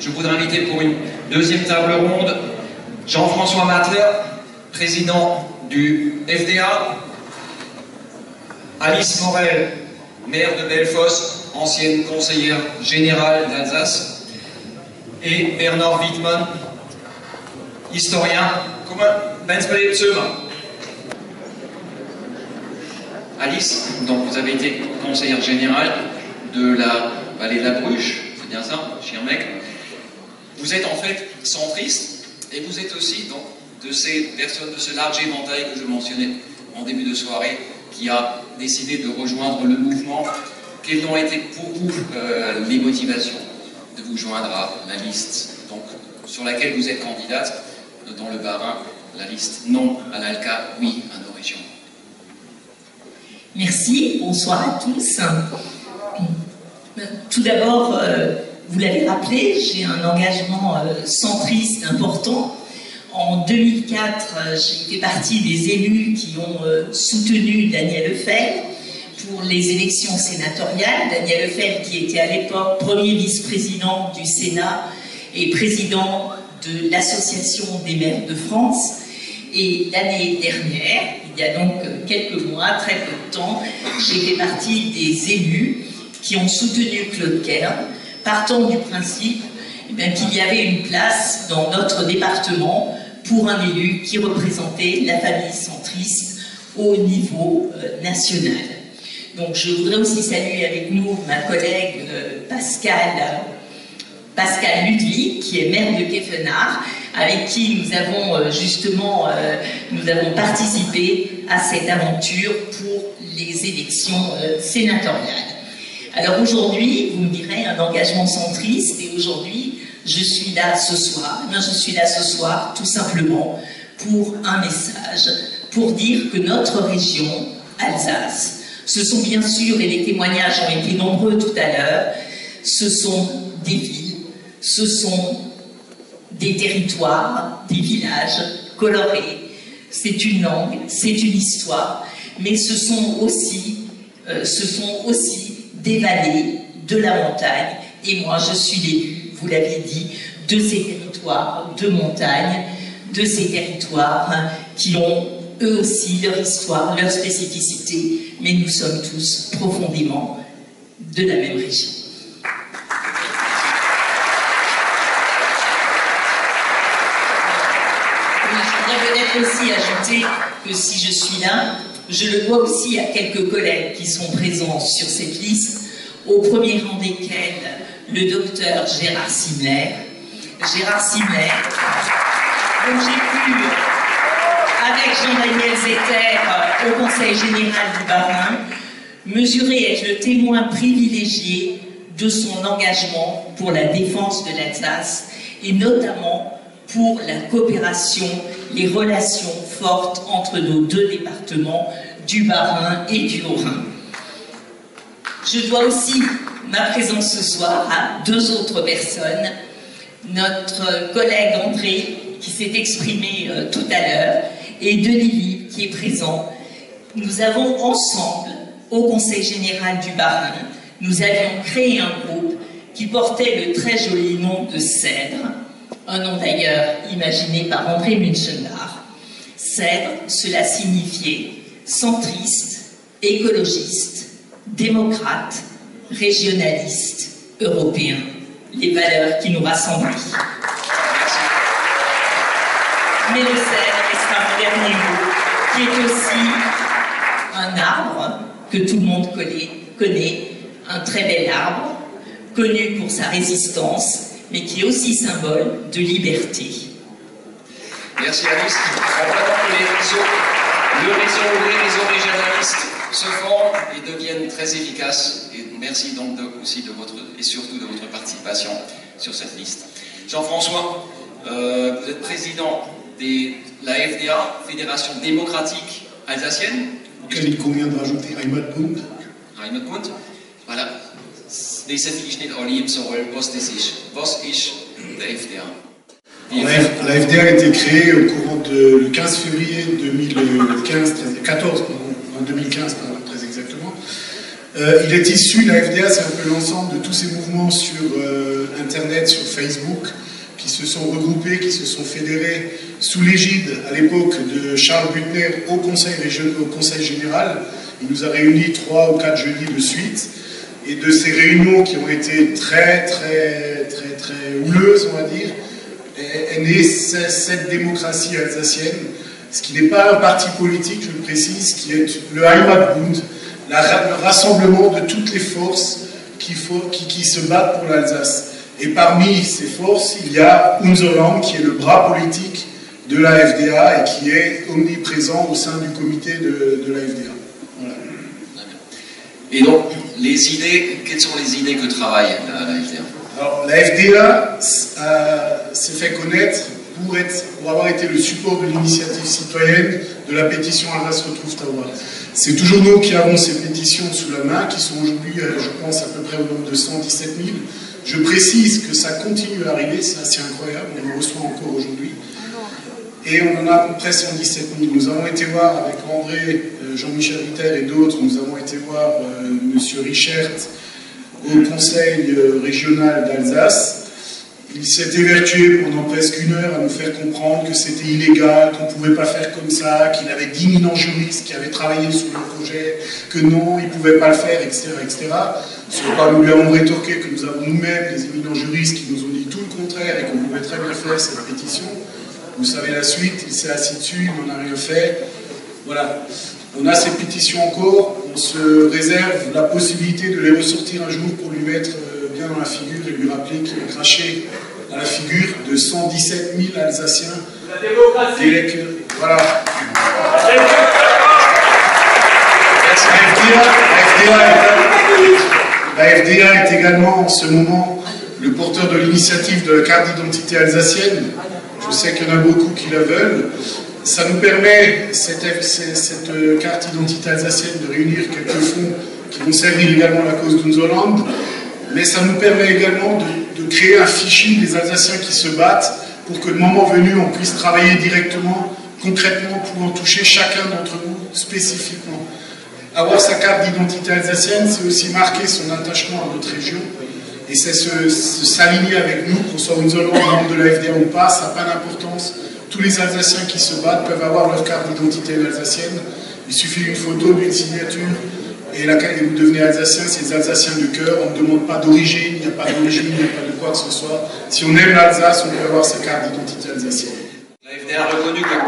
je voudrais inviter pour une deuxième table ronde Jean-François Matler, président du FDA, Alice Morel, maire de Bellefosse, ancienne conseillère générale d'Alsace, et Bernard Wittmann, historien. Alice, donc vous avez été conseillère générale de la vallée de la Bruche, c'est bien ça, Schirmeck. Vous êtes en fait centriste et vous êtes aussi donc de ces personnes de ce large éventail que je mentionnais en début de soirée, qui a décidé de rejoindre le mouvement. Quelles ont été pour vous les motivations de vous joindre à la liste donc, sur laquelle vous êtes candidate dans le Bas-Rhin, la liste non à l'ALCA, oui à nos régions? Merci, bonsoir à tous. Tout d'abord, vous l'avez rappelé, j'ai un engagement centriste important. En 2004, j'ai fait partie des élus qui ont soutenu Daniel Lefebvre pour les élections sénatoriales. Daniel Lefebvre qui était à l'époque premier vice-président du Sénat et président de l'Association des maires de France. Et l'année dernière, il y a donc quelques mois, très peu de temps, j'ai fait partie des élus qui ont soutenu Claude Kern, partant du principe qu'il y avait une place dans notre département pour un élu qui représentait la famille centriste au niveau national. Donc je voudrais aussi saluer avec nous ma collègue Pascal Ludwig, qui est maire de Keffenach, avec qui nous avons justement participé à cette aventure pour les élections sénatoriales. Alors aujourd'hui, vous me direz, un engagement centriste, et aujourd'hui, je suis là ce soir. Je suis là ce soir tout simplement pour un message, pour dire que notre région, Alsace, ce sont bien sûr, et les témoignages ont été nombreux tout à l'heure, ce sont des villes, ce sont des territoires, des villages colorés, c'est une langue, c'est une histoire, mais ce sont aussi des vallées, de la montagne, et moi je suis l'élu, vous l'avez dit, de ces territoires de montagne, de ces territoires qui ont eux aussi leur histoire, leur spécificité, mais nous sommes tous profondément de la même région. Je voudrais peut-être aussi ajouter que si je suis là, je le dois aussi à quelques collègues qui sont présents sur cette liste, au premier rang desquels le docteur Gérard Simler. Gérard Simler, dont j'ai pu, avec Jean-Daniel Zetter, au Conseil général du Bas-Rhin, mesurer être le témoin privilégié de son engagement pour la défense de l'Alsace et notamment pour la coopération, les relations fortes entre nos deux départements, du Bas-Rhin et du Haut-Rhin. Je dois aussi ma présence ce soir à deux autres personnes. Notre collègue André, qui s'est exprimé tout à l'heure, et Denis Libre, qui est présent. Nous avons ensemble, au Conseil général du Bas-Rhin, nous avions créé un groupe qui portait le très joli nom de Cèdre, un nom d'ailleurs imaginé par André Münchenbach. Cèdre, cela signifiait centriste, écologiste, démocrate, régionaliste, européen, les valeurs qui nous rassemblent. Mais le cèdre, et c'est un dernier mot, qui est aussi un arbre que tout le monde connaît, un très bel arbre, connu pour sa résistance, mais qui est aussi symbole de liberté. Merci Alice. On voit donc que les réseaux régionalistes se forment et deviennent très efficaces. Et merci donc aussi de votre, et surtout de votre participation sur cette liste. Jean-François, vous êtes président de la FDA, Fédération démocratique alsacienne. Auquel il convient de rajouter Heimatbund. Heimatbund, voilà. Das hätte ich nicht alle so was das ist. Was ist der FDA? La FDA a été créée au courant le 15 février 2015, 2015 très exactement, Il est issu, la FDA, c'est un peu l'ensemble de tous ces mouvements sur Internet, sur Facebook, qui se sont regroupés, qui se sont fédérés sous l'égide, à l'époque, de Charles Büttner au Conseil général. Il nous a réunis 3 ou 4 jeudis de suite. Et de ces réunions qui ont été très houleuses, on va dire, est née cette démocratie alsacienne, ce qui n'est pas un parti politique, je le précise, qui est le Heimatbund, le rassemblement de toutes les forces qui se battent pour l'Alsace. Et parmi ces forces, il y a Unser Land, qui est le bras politique de la FDA et qui est omniprésent au sein du comité de la FDA. Voilà. Et donc, les idées, quelles sont les idées que travaille la FDA? Alors, la FDA s'est fait connaître pour avoir été le support de l'initiative citoyenne de la pétition Alsace retrouve Tauber. C'est toujours nous qui avons ces pétitions sous la main, qui sont aujourd'hui, je pense, à peu près au nombre de 117 000. Je précise que ça continue à arriver, c'est assez incroyable, on en reçoit encore aujourd'hui. Et on en a à peu près 117 000. Nous avons été voir avec André, Jean-Michel Ritter et d'autres, nous avons été voir M. Richert au Conseil régional d'Alsace. Il s'est évertué pendant presque 1 heure à nous faire comprendre que c'était illégal, qu'on ne pouvait pas faire comme ça, qu'il avait 10 000 juristes qui avaient travaillé sur le projet, que non, il ne pouvait pas le faire, etc. etc. Sur quoi nous lui avons rétorqué que nous avons nous-mêmes des éminents juristes qui nous ont dit tout le contraire et qu'on pouvait très bien faire cette pétition. Vous savez la suite, il s'est assis dessus, il n'en a rien fait. Voilà. On a ces pétitions encore, on se réserve la possibilité de les ressortir un jour pour lui mettre bien dans la figure et lui rappeler qu'il a craché dans la figure de 117 000 Alsaciens. La démocratie. Voilà. La FDA est également en ce moment le porteur de l'initiative de la carte d'identité alsacienne. Je sais qu'il y en a beaucoup qui la veulent. Ça nous permet, cette carte d'identité alsacienne, de réunir quelques fonds qui vont servir également la cause d'Unser Land, mais ça nous permet également de créer un fichier des Alsaciens qui se battent pour que le moment venu, on puisse travailler directement, concrètement, pour en toucher chacun d'entre nous spécifiquement. Avoir sa carte d'identité alsacienne, c'est aussi marquer son attachement à notre région, et c'est s'aligner avec nous, qu'on soit Unser Land, membre de la FDA ou pas, ça n'a pas d'importance. Tous les Alsaciens qui se battent peuvent avoir leur carte d'identité alsacienne. Il suffit d'une photo, d'une signature, et vous devenez Alsacien, c'est les Alsaciens de cœur. On ne demande pas d'origine, il n'y a pas d'origine, il n'y a pas de quoi que ce soit. Si on aime l'Alsace, on peut avoir sa carte d'identité alsacienne. La FDA a reconnu que sur le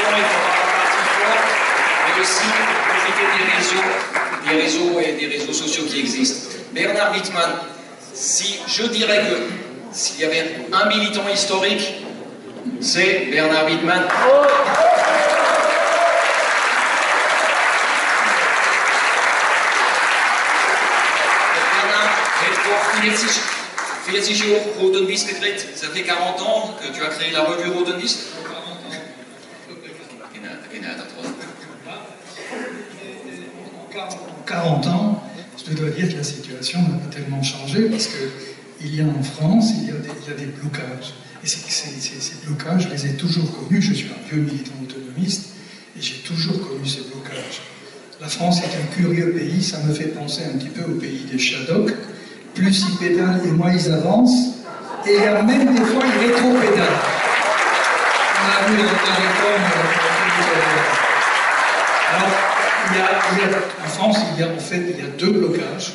fond, il faut avoir un parti fort, mais aussi profiter des réseaux et des réseaux sociaux qui existent. Bernard Wittmann, si je dirais que s'il y avait un militant historique, c'est Bernard Wittmann. Bernard, 40 Jahre Rotenbiest gekriegt. Ça fait 40 ans que tu as créé la revue Rotenbiest. 40 ans, je dois dire que la situation n'a pas tellement changé parce qu'il y a en France, il y a des blocages. Et ces blocages, je les ai toujours connus. Je suis un vieux militant autonomiste et j'ai toujours connu ces blocages. La France est un curieux pays, ça me fait penser un petit peu au pays des Shadocks. Plus ils pédalent et moins ils avancent. Et même des fois, ils rétro-pédalent. On a vu la réforme. Alors, en France, il y a 2 blocages.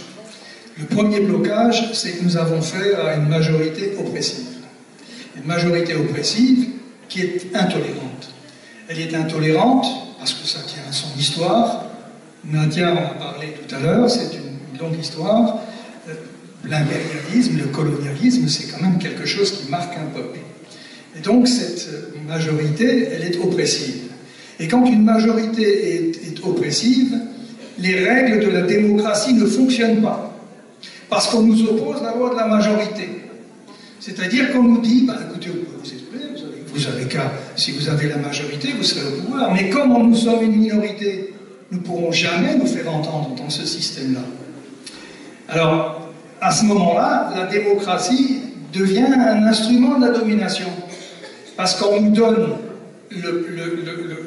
Le premier blocage, c'est que nous avons fait à une majorité oppressive. Une majorité oppressive qui est intolérante. Elle est intolérante parce que ça tient à son histoire. Nadia en a parlé tout à l'heure, c'est une longue histoire. L'impérialisme, le colonialisme, c'est quand même quelque chose qui marque un peuple. Et donc cette majorité, elle est oppressive. Et quand une majorité est oppressive, les règles de la démocratie ne fonctionnent pas. Parce qu'on nous oppose la loi de la majorité. C'est-à-dire qu'on nous dit, écoutez, vous pouvez vous exprimer, vous avez qu'à, si vous avez la majorité, vous serez au pouvoir. Mais comme nous sommes une minorité, nous ne pourrons jamais nous faire entendre dans ce système-là. Alors, à ce moment-là, la démocratie devient un instrument de la domination. Parce qu'on nous donne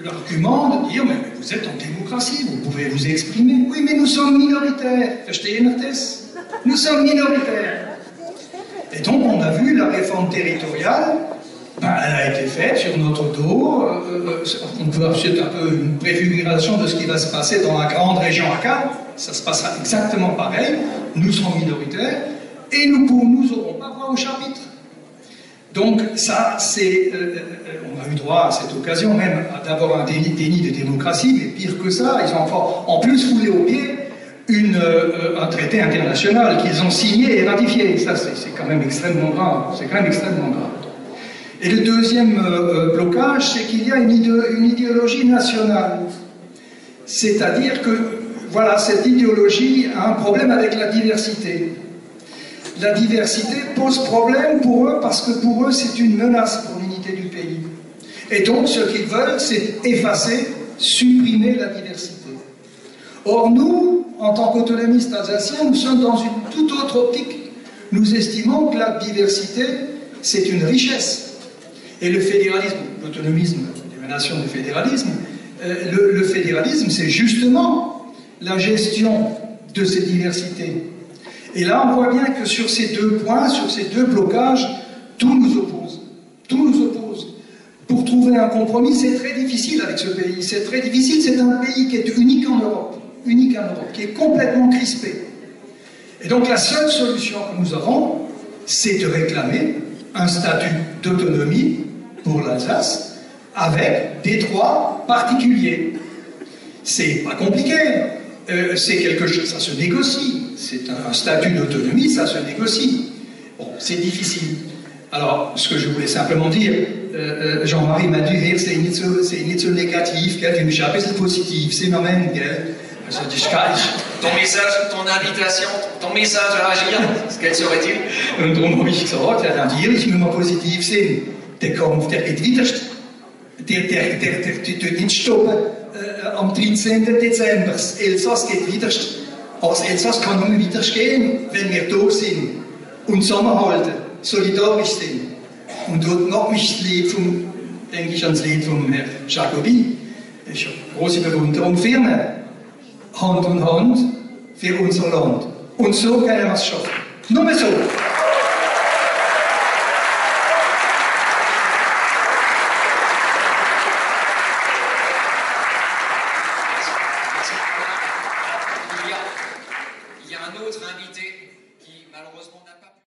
l'argument de dire mais vous êtes en démocratie, vous pouvez vous exprimer. Oui, mais nous sommes minoritaires. Nous sommes minoritaires. Et donc on a vu la réforme territoriale, ben, elle a été faite sur notre dos. On peut avoir un peu une préfiguration de ce qui va se passer dans la grande région ACA. Ça se passera exactement pareil. Nous serons minoritaires et nous n'aurons pas voix au chapitre. Donc ça, c'est, on a eu droit à cette occasion même d'avoir un déni de démocratie, mais pire que ça, ils ont encore en plus foulé au pied un traité international qu'ils ont signé et ratifié. Ça, c'est quand même extrêmement grave. C'est quand même extrêmement grave. Et le deuxième blocage, c'est qu'il y a une idéologie nationale. C'est-à-dire que, voilà, cette idéologie a un problème avec la diversité. La diversité pose problème pour eux parce que pour eux c'est une menace pour l'unité du pays. Et donc ce qu'ils veulent c'est effacer, supprimer la diversité. Or nous, en tant qu'autonomistes alsaciens, nous sommes dans une toute autre optique. Nous estimons que la diversité c'est une richesse. Et le fédéralisme, l'autonomisme, l'émanation du fédéralisme, le fédéralisme c'est justement la gestion de ces diversités. Et là, on voit bien que sur ces deux points, sur ces deux blocages, tout nous oppose. Tout nous oppose. Pour trouver un compromis, c'est très difficile avec ce pays. C'est très difficile. C'est un pays qui est unique en Europe, qui est complètement crispé. Et donc, la seule solution que nous avons, c'est de réclamer un statut d'autonomie pour l'Alsace avec des droits particuliers. C'est pas compliqué. C'est quelque chose, ça se négocie. C'est un statut d'autonomie, ça se négocie. Bon, c'est difficile. Alors, ce que je voulais simplement dire, Jean-Marie m'a dit, c'est nicht so négatif, gell, ich habe ein bisschen positiv, c'est normal, gell. Also, Ton message, ton invitation, ton message à agir, quel serait-il? Und darum habe ich gesagt, ja, natürlich müssen wir positiv sein. Der Kampf, der geht wieder, der tut nicht stoppen. Am 13. Dezember. Das Elsass geht wieder. Das Elsass kann nur wieder gehen, wenn wir da sind und zusammenhalten, solidarisch sind. Und dort noch mich Lied denke ich ans Lied von Herrn Jacobi. Ich habe große Bewunderung für ihn. Hand in Hand für unser Land. Und so können wir es schaffen. Nur so.